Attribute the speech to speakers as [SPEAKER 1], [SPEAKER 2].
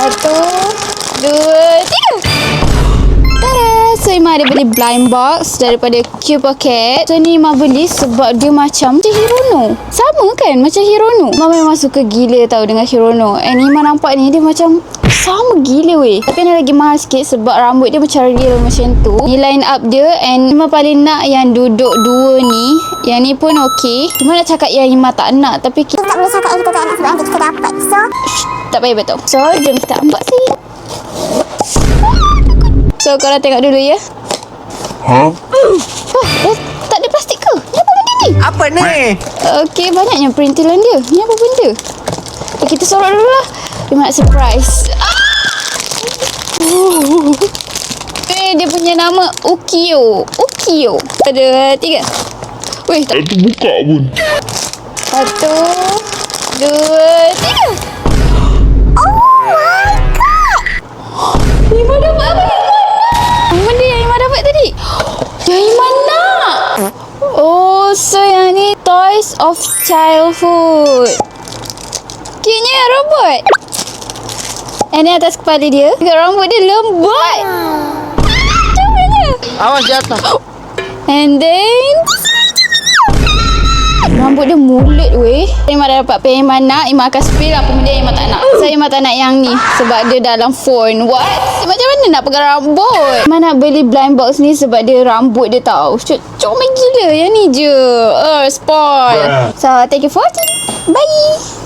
[SPEAKER 1] Satu, dua, tiga. Tada! So Ima ada beli blind box daripada Cupocat. So ni Ima beli sebab dia macam Hirono. Sama kan macam Hirono. Ima memang suka gila tau dengan Hirono. And Ima nampak ni dia macam sama gila weh. Tapi ni lagi mahal sikit sebab rambut dia macam real macam tu. Ni line up dia. And Ima paling nak yang duduk dua ni. Yang ni pun okey. Cuma nak cakap yang Ima tak nak. Tapi kita
[SPEAKER 2] tak boleh cakap yang kita tak nak sebab nanti kita dapat. So
[SPEAKER 1] tak payah betul. So jom kita unboxing. So korang tengok dulu ya.
[SPEAKER 3] Huh?
[SPEAKER 1] Tak ada plastik ke? Ni apa benda ni?
[SPEAKER 3] Apa ni?
[SPEAKER 1] Okey, banyaknya perintilan dia. Ni apa benda? Kita sorok dulu lah. Dia nak surprise. Dia punya nama Ukio. Ukio. Ada 3. Weh, tak.
[SPEAKER 3] Itu buka pun.
[SPEAKER 1] 1, 2, 3.
[SPEAKER 2] oh my god.
[SPEAKER 1] Ima dapat apa? Apa benda yang Ima dapat tadi? Yang Ima nak. Oh, so yang ni Toys of Childhood. Cute-nya robot. And ni atas kepala dia. Rambut dia lembut. Comel.
[SPEAKER 3] Awas jatuh.
[SPEAKER 1] And then rambut dia mulut weh. Ima dah dapat pen Ima nak. Ima akan spill apa benda yang Ima tak nak. Saya Ima tak nak yang ni sebab dia dalam phone. What? Macam mana nak pegang rambut? Ima nak beli blind box ni sebab dia rambut dia tahu. Comel gila. Yang ni je. Spoil. So thank you for watching. Bye.